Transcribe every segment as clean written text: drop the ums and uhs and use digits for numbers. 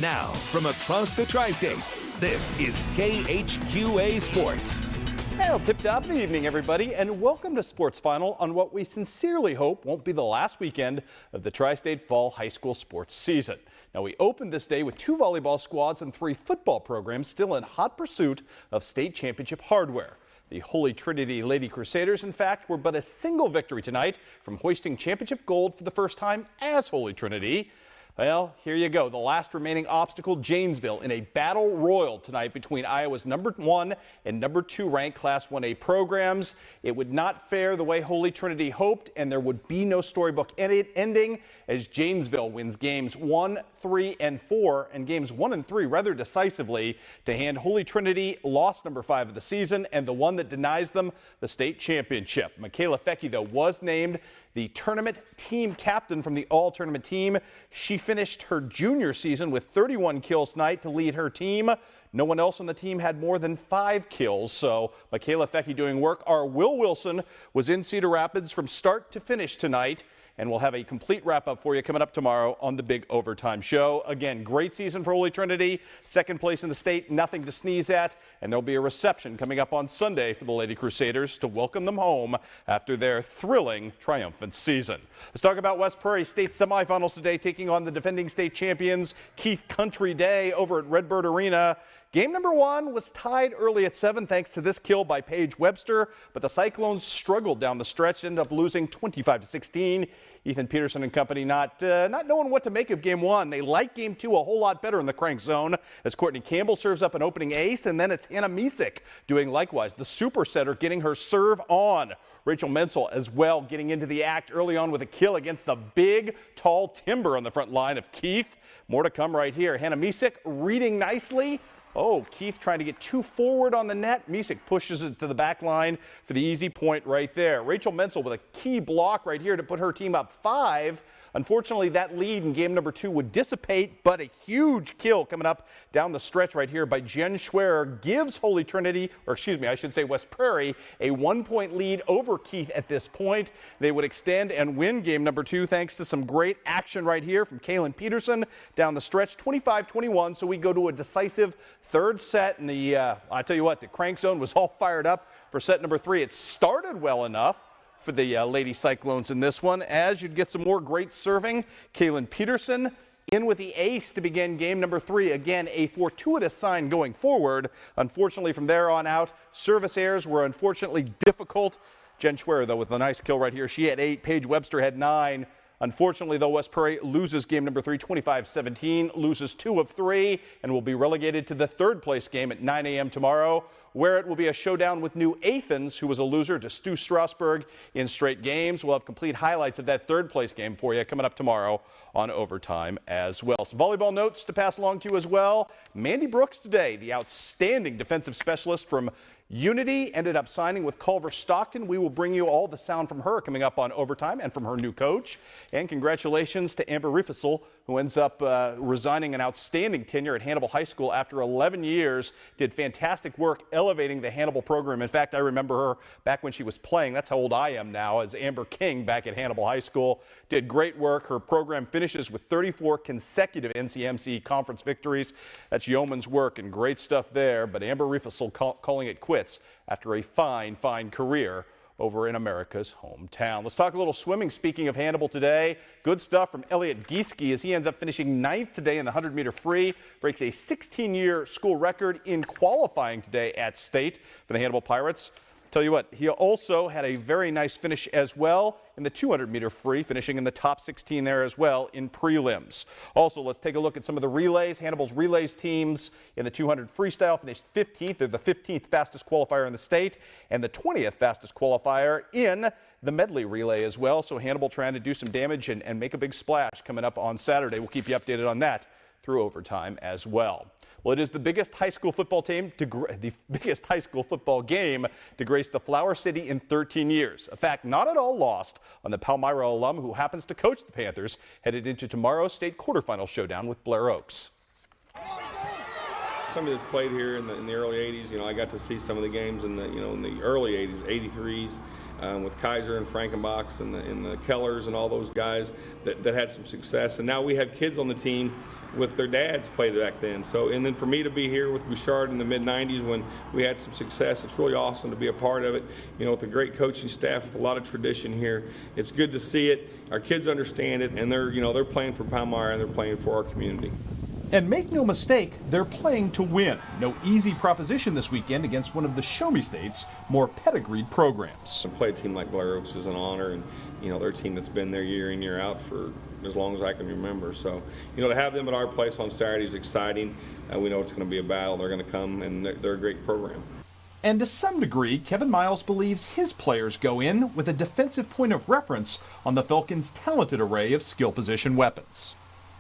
Now, from across the tri-states, this is KHQA Sports. Well, tip-top of the evening, everybody, and welcome to Sports Final on what we sincerely hope won't be the last weekend of the Tri-State Fall High School sports season. Now, we opened this day with 2 volleyball squads and 3 football programs still in hot pursuit of state championship hardware. The Holy Trinity Lady Crusaders, in fact, were but a single victory tonight from hoisting championship gold for the first time as Holy Trinity. Well, here you go. The last remaining obstacle, Janesville, in a battle royal tonight between Iowa's number 1 and number 2 ranked Class 1A programs. It would not fare the way Holy Trinity hoped, and there would be no storybook ending as Janesville wins games 1, 3, and 4, and games 1 and 3 rather decisively to hand Holy Trinity loss number 5 of the season and the one that denies them the state championship. Michaela Fecke, though, was named the tournament team captain from the all-tournament team. She finished her junior season with 31 kills tonight to lead her team. No one else on the team had more than 5 kills, so Michaela Fecke doing work. Our Will Wilson was in Cedar Rapids from start to finish tonight, and we'll have a complete wrap-up for you coming up tomorrow on the Big Overtime Show. Again, great season for Holy Trinity. 2nd place in the state, nothing to sneeze at. And there'll be a reception coming up on Sunday for the Lady Crusaders to welcome them home after their thrilling, triumphant season. Let's talk about West Prairie State semifinals today, taking on the defending state champions Keith Country Day over at Redbird Arena. Game number 1 was tied early at 7 thanks to this kill by Paige Webster, but the Cyclones struggled down the stretch, ended up losing 25-16. Ethan Peterson and company not knowing what to make of game 1. They like game 2 a whole lot better in the crank zone as Courtney Campbell serves up an opening ace, and then it's Hannah Misek doing likewise. The super setter getting her serve on. Rachel Menzel as well getting into the act early on with a kill against the big, tall timber on the front line of Keith. More to come right here. Hannah Misek reading nicely. Oh, Keith trying to get too forward on the net. Misek pushes it to the back line for the easy point right there. Rachel Menzel with a key block right here to put her team up 5. Unfortunately, that lead in game number 2 would dissipate, but a huge kill coming up down the stretch right here by Jen Schwerer gives Holy Trinity, or excuse me, I should say West Prairie, a 1-point lead over Keith at this point. They would extend and win game number 2 thanks to some great action right here from Kaylin Peterson down the stretch, 25-21. So we go to a decisive 3rd set, and I tell you what, the crank zone was all fired up for set number 3. It started well enough for the Lady Cyclones in this one, as you'd get some more great serving. Kaylin Peterson in with the ace to begin game number 3. Again, a fortuitous sign going forward. Unfortunately, from there on out, service errors were unfortunately difficult. Jen Schwerer, though, with a nice kill right here. She had 8. Paige Webster had 9. Unfortunately, though, West Prairie loses game number 3, 25-17, loses 2 of 3, and will be relegated to the 3rd place game at 9 a.m. tomorrow, where it will be a showdown with New Athens, who was a loser to Stu Strasburg in straight games. We'll have complete highlights of that 3rd place game for you coming up tomorrow on Overtime as well. Some volleyball notes to pass along to you as well. Mandy Brooks today, the outstanding defensive specialist from Unity, ended up signing with Culver Stockton. We will bring you all the sound from her coming up on Overtime and from her new coach. And congratulations to Amber Riefessel, who ends up resigning an outstanding tenure at Hannibal High School after 11 years. Did fantastic work elevating the Hannibal program. In fact, I remember her back when she was playing. That's how old I am now, as Amber King back at Hannibal High School. Did great work. Her program finishes with 34 consecutive NCMC conference victories. That's yeoman's work and great stuff there. But Amber Riefessel calling it quits after a fine career over in America's hometown. Let's talk a little swimming. Speaking of Hannibal today, good stuff from Elliot Gieske as he ends up finishing 9th today in the 100-meter free, breaks a 16-year school record in qualifying today at state for the Hannibal Pirates. Tell you what, he also had a very nice finish as well in the 200-meter free, finishing in the top 16 there as well in prelims. Also, let's take a look at some of the relays. Hannibal's relays teams in the 200 freestyle finished 15th. They're the 15th fastest qualifier in the state and the 20th fastest qualifier in the medley relay as well. So Hannibal trying to do some damage and make a big splash coming up on Saturday. We'll keep you updated on that through Overtime as well. Well, it is the biggest high school football game to grace the Flower City in 13 years. A fact not at all lost on the Palmyra alum who happens to coach the Panthers, headed into tomorrow's state quarterfinal showdown with Blair Oaks. Somebody that's played here in the early 80s, I got to see some of the games in the early 80s, 83s, with Kaiser and Frankenbachs and the Kellers and all those guys that had some success. And now we have kids on the team with their dads played back then. So, and then for me to be here with Bouchard in the mid-90s when we had some success, it's really awesome to be a part of it. You know, with a great coaching staff, with a lot of tradition here. It's good to see it. Our kids understand it, and they're playing for Palmyra and they're playing for our community. And make no mistake, they're playing to win. No easy proposition this weekend against one of the Show Me State's more pedigreed programs. To play a team like Blair Oaks is an honor, and you know, they're a team that's been there year in, year out for as long as I can remember. So, you know, to have them at our place on Saturday is exciting. We know it's going to be a battle. They're going to come, and they're a great program. And to some degree, Kevin Miles believes his players go in with a defensive point of reference on the Falcons' talented array of skill position weapons.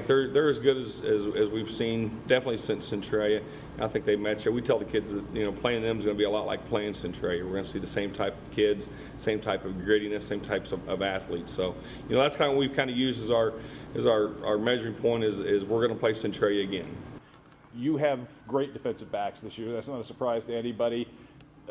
They're as good as we've seen, definitely since Centralia. I think they match up. We tell the kids that, you know, playing them is going to be a lot like playing Centralia. We're going to see the same type of kids, same type of grittiness, same types of athletes. So, you know, that's kind of what we've kind of used as our measuring point is we're going to play Centralia again. You have great defensive backs this year. That's not a surprise to anybody.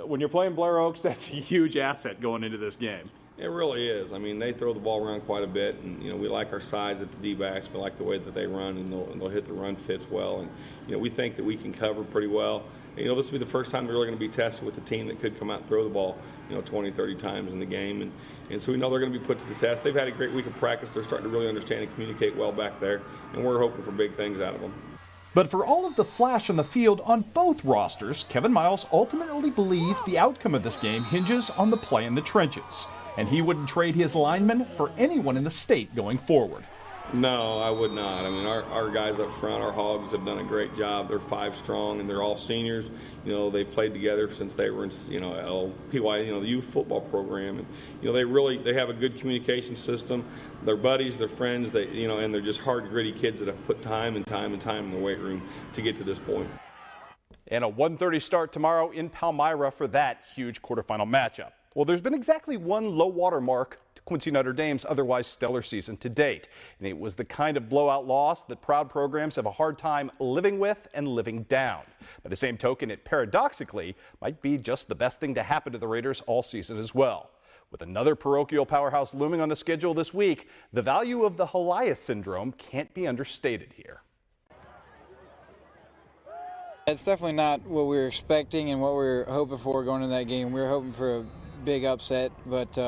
When you're playing Blair Oaks, that's a huge asset going into this game. It really is. I mean, they throw the ball around quite a bit, and you know, we like our size at the D-backs. We like the way that they run, and they'll hit the run fits well. And you know, we think that we can cover pretty well. And, you know, this will be the first time we're really going to be tested with a team that could come out and throw the ball, you know, 20, 30 times in the game. And so we know they're going to be put to the test. They've had a great week of practice. They're starting to really understand and communicate well back there, and we're hoping for big things out of them. But for all of the flash on the field on both rosters, Kevin Miles ultimately believes the outcome of this game hinges on the play in the trenches. And he wouldn't trade his linemen for anyone in the state going forward. No, I would not. I mean, our guys up front, our Hogs, have done a great job. They're 5 strong, and they're all seniors. You know, they've played together since they were in, you know, LPY, you know, the youth football program. And, you know, they have a good communication system. They're buddies, they're friends, you know, and they're just hard, gritty kids that have put time in the weight room to get to this point. And a 1:30 start tomorrow in Palmyra for that huge quarterfinal matchup. Well, there's been exactly one low water mark to Quincy Notre Dame's otherwise stellar season to date. And it was the kind of blowout loss that proud programs have a hard time living with and living down. By the same token, it paradoxically might be just the best thing to happen to the Raiders all season as well. With another parochial powerhouse looming on the schedule this week, the value of the Elias syndrome can't be understated here. It's definitely not what we were expecting and what we were hoping for going into that game. We were hoping for a big upset, but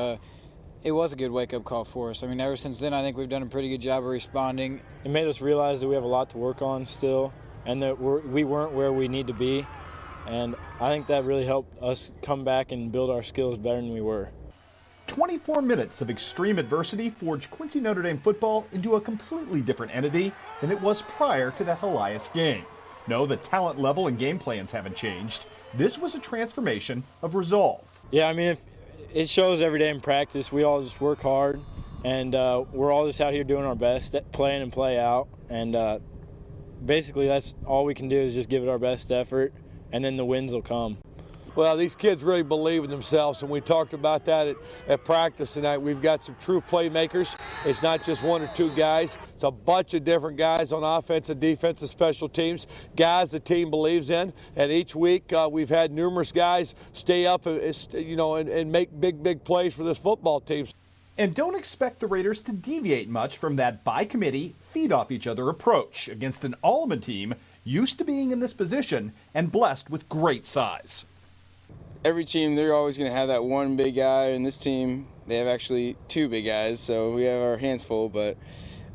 it was a good wake-up call for us. I mean, ever since then, I think we've done a pretty good job of responding. It made us realize that we have a lot to work on still, and that we weren't where we need to be. And I think that really helped us come back and build our skills better than we were. 24 minutes of extreme adversity forged Quincy Notre Dame football into a completely different entity than it was prior to the Elias game. No, the talent level and game plans haven't changed. This was a transformation of resolve. Yeah, I mean, it shows every day in practice. We all just work hard, and we're all just out here doing our best, playing and play out. And basically that's all we can do is just give it our best effort, and then the wins will come. Well, these kids really believe in themselves, and we talked about that at practice tonight. We've got some true playmakers. It's not just 1 or 2 guys. It's a bunch of different guys on offense and defense and special teams, guys the team believes in. And each week we've had numerous guys stay up and make big plays for this football team. And don't expect the Raiders to deviate much from that by-committee, feed-off-each-other approach against an Allman team used to being in this position and blessed with great size. Every team, they're always going to have that one big guy, and this team, they have actually 2 big guys, so we have our hands full, but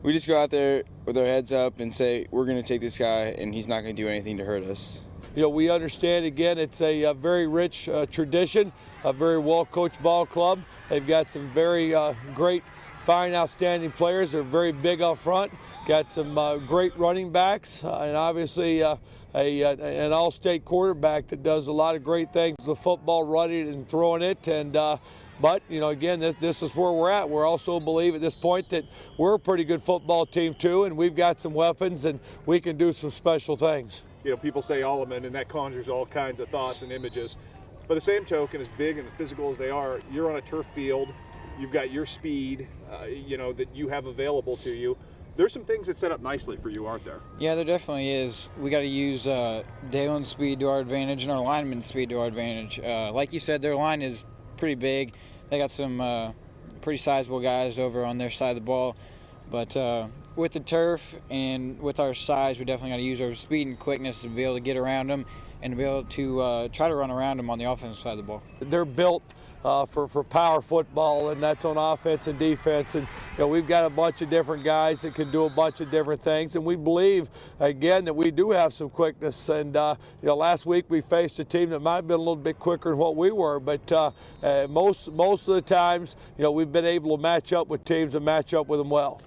we just go out there with our heads up and say, we're going to take this guy, and he's not going to do anything to hurt us. You know, we understand, again, it's a very rich tradition, a very well-coached ball club. They've got some very great, fine, outstanding players. They're very big up front. Got some great running backs, and obviously an all-state quarterback that does a lot of great things, the football, running and throwing it. And but, you know, again, this is where we're at. We're also believe at this point that we're a pretty good football team, too, and we've got some weapons, and we can do some special things. You know, people say Alleman, and that conjures all kinds of thoughts and images. By the same token, as big and as physical as they are, you're on a turf field. You've got your speed, that you have available to you. There's some things that set up nicely for you, aren't there? Yeah, there definitely is. We got to use Dalen's speed to our advantage and our linemen's speed to our advantage. Like you said, their line is pretty big. They got some pretty sizable guys over on their side of the ball. But with the turf and with our size, we definitely got to use our speed and quickness to be able to get around them and to be able to try to run around them on the offensive side of the ball. They're built for power football, and that's on offense and defense. And we've got a bunch of different guys that can do a bunch of different things. And we believe, again, that we do have some quickness. And last week we faced a team that might have been a little bit quicker than what we were. But most of the times, we've been able to match up with teams and match up with them well.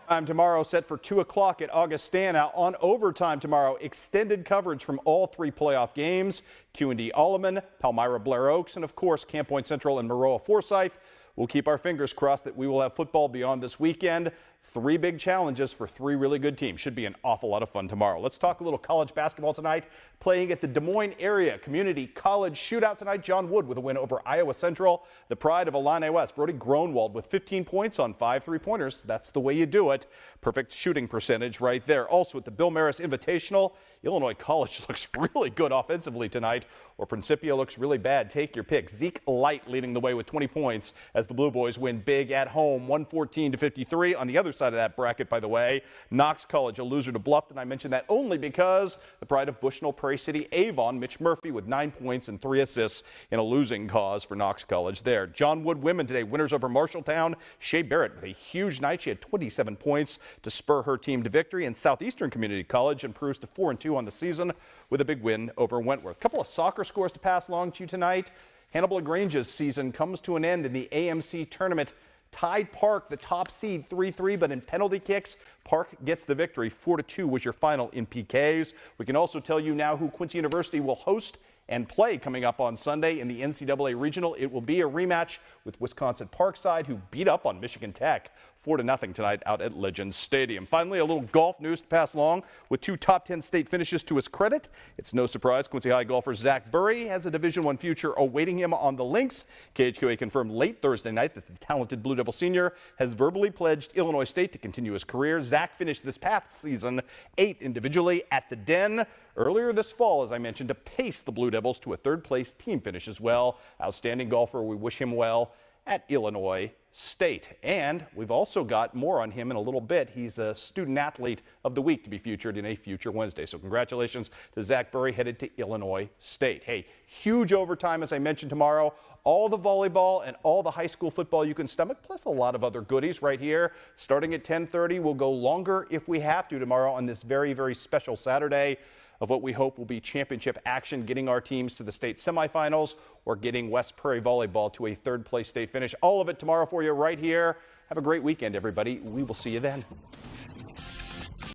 Time tomorrow set for 2 o'clock at Augustana. On overtime tomorrow, extended coverage from all 3 playoff games. Q&D Alleman, Palmyra Blair Oaks, and of course Camp Point Central and Maroa Forsyth. We'll keep our fingers crossed that we will have football beyond this weekend. 3 big challenges for 3 really good teams. Should be an awful lot of fun tomorrow. Let's talk a little college basketball tonight. Playing at the Des Moines Area Community College Shootout tonight. John Wood with a win over Iowa Central. The pride of Illini West, Brody Gronwald with 15 points on 5 3-pointers. That's the way you do it. Perfect shooting percentage right there. Also at the Bill Maris Invitational, Illinois College looks really good offensively tonight, or Principia looks really bad. Take your pick. Zeke Light leading the way with 20 points as the Blue Boys win big at home, 114-53. On the other side of that bracket, by the way, Knox College, a loser to Bluffton. I mentioned that only because the pride of Bushnell Prairie City Avon, Mitch Murphy with 9 points and 3 assists in a losing cause for Knox College there. John Wood women today, winners over Marshalltown. Shea Barrett with a huge night. She had 27 points to spur her team to victory. And Southeastern Community College improves to 4-2 on the season with a big win over Wentworth. A couple of soccer scores to pass along to you tonight. Hannibal LaGrange's season comes to an end in the AMC tournament. Tied Park, the top seed, 3-3, but in penalty kicks, Park gets the victory. 4-2 was your final in PKs. We can also tell you now who Quincy University will host and play coming up on Sunday in the NCAA Regional. It will be a rematch with Wisconsin Parkside, who beat up on Michigan Tech 4-0 tonight out at Legends Stadium. Finally, a little golf news to pass along. With 2 top 10 state finishes to his credit, it's no surprise Quincy High golfer Zach Burry has a Division I future awaiting him on the links. KHQA confirmed late Thursday night that the talented Blue Devil senior has verbally pledged Illinois State to continue his career. Zach finished this past season 8th individually at the Den. Earlier this fall, as I mentioned, to pace the Blue Devils to a 3rd-place team finish as well. Outstanding golfer. We wish him well at Illinois State. And we've also got more on him in a little bit. He's a student athlete of the week to be featured in a future Wednesday. So congratulations to Zach Burry, headed to Illinois State. Hey, huge overtime, as I mentioned, tomorrow. All the volleyball and all the high school football you can stomach, plus a lot of other goodies right here. Starting at 10:30, we'll go longer if we have to tomorrow on this very, very special Saturday of what we hope will be championship action, getting our teams to the state semifinals or getting West Prairie Volleyball to a 3rd-place state finish. All of it tomorrow for you right here. Have a great weekend, everybody. We will see you then.